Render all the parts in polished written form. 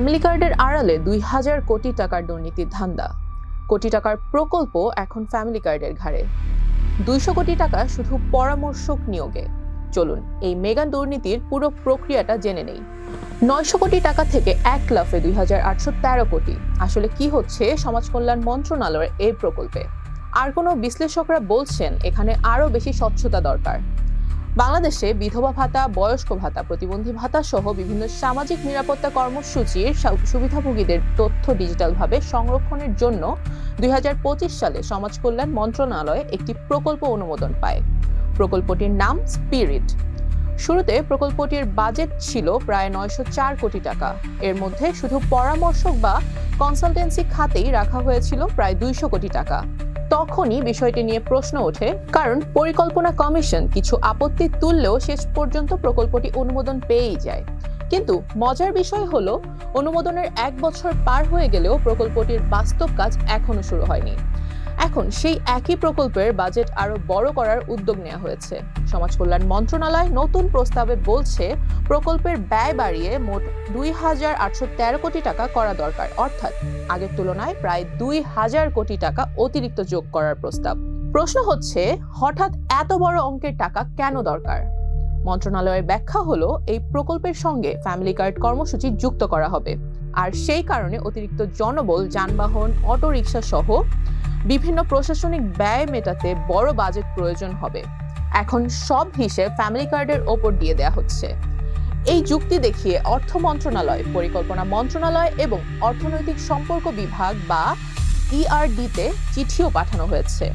Family কার্ডের আড়ালে ২,০০০ কোটি টাকার দুর্নীতির ধান্দা। কোটি টাকার প্রকল্প এখন ফ্যামিলি কার্ডের ঘাড়ে। ২০০ কোটি টাকা শুধু পরামর্শক নিয়োগে। চলুন এই মেগা দুর্নীতির পুরো প্রক্রিয়াটা জেনে নেই। ৯০০ কোটি টাকা থেকে এক লাফে ২,৮১৩ কোটি। আসলে কি হচ্ছে সমাজ কল্যাণ মন্ত্রণালয়ের এই প্রকল্পে? আর কোনো বিশ্লেষকরা বলছেন এখানে আরো বেশি স্বচ্ছতা দরকার। বাংলাদেশে বিধবা ভাতা, বয়স্ক ভাতা, প্রতিবন্ধী ভাতা সহ বিভিন্ন সামাজিক নিরাপত্তা কর্মসূচির সুবিধাভোগীদের তথ্য ডিজিটালভাবে সংরক্ষণের জন্য ২০২৫ সালে সমাজ কল্যাণ মন্ত্রণালয় একটি প্রকল্প অনুমোদন পায়। প্রকল্পটির নাম স্পিরিট। শুরুতে প্রকল্পটির বাজেট ছিল প্রায় ৯০৪ কোটি টাকা। এর মধ্যে শুধু পরামর্শক বা কনসালটেন্সি খাতেই রাখা হয়েছিল প্রায় ২০০ কোটি টাকা। তখনই বিষয়টি নিয়ে প্রশ্ন ওঠে, কারণ পরিকল্পনা কমিশন কিছু আপত্তি তুললেও শেষ পর্যন্ত প্রকল্পটি অনুমোদন পেয়েই যায়। কিন্তু মজার বিষয় হলো, অনুমোদনের ১ বছর পার হয়ে গেলেও প্রকল্পটির বাস্তব কাজ এখনো শুরু হয়নি। এখন সেই একই প্রকল্পের বাজেট আরো বড় করার উদ্যোগ নেওয়া হয়েছে। সমাজ কল্যাণ মন্ত্রণালয় নতুন প্রস্তাবে বলছে প্রকল্পের ব্যয় বাড়িয়ে মোট ২,৮১৩ কোটি টাকা করা দরকার, অর্থাৎ আগের তুলনায় প্রায় ২,০০০ কোটি টাকা অতিরিক্ত যোগ করার প্রস্তাব। প্রশ্ন হচ্ছে, হঠাৎ এত বড় অঙ্কের টাকা কেন দরকার? মন্ত্রণালয়ের ব্যাখ্যা হলো, এই প্রকল্পের সঙ্গে ফ্যামিলি কার্ড কর্মসূচি যুক্ত করা হবে, আর সেই কারণে অতিরিক্ত জনবল, যানবাহন, অটোরিকশা সহ বিভিন্ন প্রশাসনিক ব্যয় মেটাতে বড় বাজেট প্রয়োজন হবে। এখন সব হিসেব ফ্যামিলি কার্ডের ওপর দিয়ে দেয়া হচ্ছে। এই যুক্তি দেখিয়ে অর্থ মন্ত্রণালয়, পরিকল্পনা মন্ত্রণালয় এবং অর্থনৈতিক সম্পর্ক বিভাগ বা ইআরডিতে চিঠিও পাঠানো হয়েছে।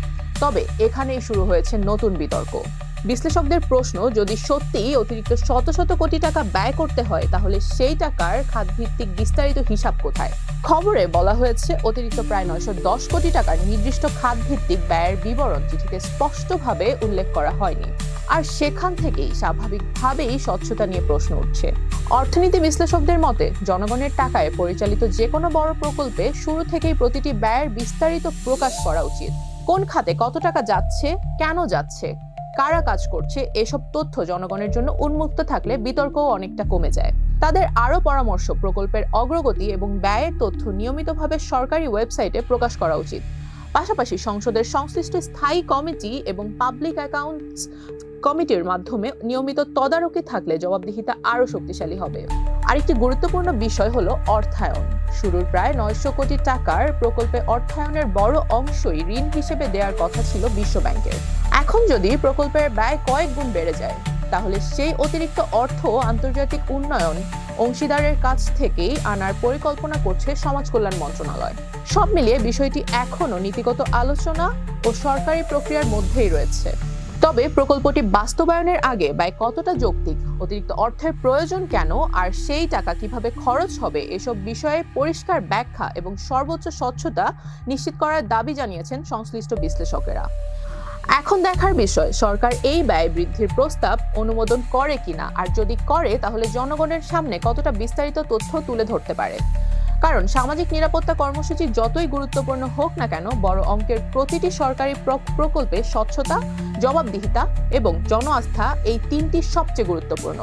তবে এখানেই শুরু হয়েছে নতুন বিতর্ক। বিশ্লেষকদের প্রশ্ন, যদি সত্যিই অতিরিক্ত শত শত কোটি টাকা ব্যয় করতে হয়, তাহলে সেই টাকার খাতভিত্তিক বিস্তারিত হিসাব কোথায়? খবরে বলা হয়েছে অতিরিক্ত প্রায় ৯১০ কোটি টাকার নির্দিষ্ট খাতভিত্তিক ব্যয়ের বিবরণ চিঠিতে স্পষ্টভাবে উল্লেখ করা হয়নি। আর সেখান থেকেই স্বাভাবিকভাবেই স্বচ্ছতা নিয়ে প্রশ্ন উঠছে। অর্থনীতি বিশ্লেষকদের মতে, জনগণের টাকায় পরিচালিত যে কোনো বড় প্রকল্পে শুরু থেকেই প্রতিটি ব্যয়ের বিস্তারিত প্রকাশ করা উচিত। কোন খাতে কত টাকা যাচ্ছে, কেন যাচ্ছে, কারা কাজ করছে, এসব তথ্য জনগণের জন্য উন্মুক্ত থাকলে বিতর্কও অনেকটা কমে যায়। তাদের আরও পরামর্শ, প্রকল্পের অগ্রগতি এবং ব্যয়ের তথ্য নিয়মিতভাবে সরকারি ওয়েবসাইটে প্রকাশ করা উচিত। পাশাপাশি সংসদের সংশ্লিষ্ট স্থায়ী কমিটি এবং পাবলিক অ্যাকাউন্টস কমিটির মাধ্যমে নিয়মিত তদারকি থাকলে জবাবদিহিতা আরও শক্তিশালী হবে। আরেকটি গুরুত্বপূর্ণ বিষয় হলো অর্থায়ন। শুরুর প্রায় ৯০০ কোটি টাকার প্রকল্পে অর্থায়নের বড় অংশই ঋণ হিসেবে দেওয়ার কথা ছিল বিশ্ব ব্যাংকের। এখন যদি প্রকল্পের ব্যয় কয়েক গুণ বেড়ে যায়, তাহলে সেই অতিরিক্ত অর্থ আন্তর্জাতিক উন্নয়ন অংশীদারের কাছ থেকেই আনার পরিকল্পনা করছে সমাজ কল্যাণ মন্ত্রণালয়। সব মিলিয়ে বিষয়টি এখনো নীতিগত আলোচনা ও সরকারি প্রক্রিয়ার মধ্যেই রয়েছে। তবে প্রকল্পটি বাস্তবায়নের আগে ব্যয় কতটা যৌক্তিক, অতিরিক্ত অর্থের প্রয়োজন কেন, আর সেই টাকা কিভাবে খরচ হবে, এসব বিষয়ে পরিষ্কার ব্যাখ্যা এবং সর্বোচ্চ স্বচ্ছতা নিশ্চিত করার দাবি জানিয়েছেন সংশ্লিষ্ট বিশ্লেষকেরা। এখন দেখার বিষয়, সরকার এই ব্যয় বৃদ্ধির প্রস্তাব অনুমোদন করে কিনা, আর যদি করে তাহলে জনগণের সামনে কতটা বিস্তারিত তথ্য তুলে ধরতে পারে। কারণ সামাজিক নিরাপত্তা কর্মসূচি যতই গুরুত্বপূর্ণ হোক না কেন, বড় অঙ্কের প্রতিটি সরকারি প্রকল্পে স্বচ্ছতা, জবাবদিহিতা এবং জন আস্থা, এই তিনটি সবচেয়ে গুরুত্বপূর্ণ।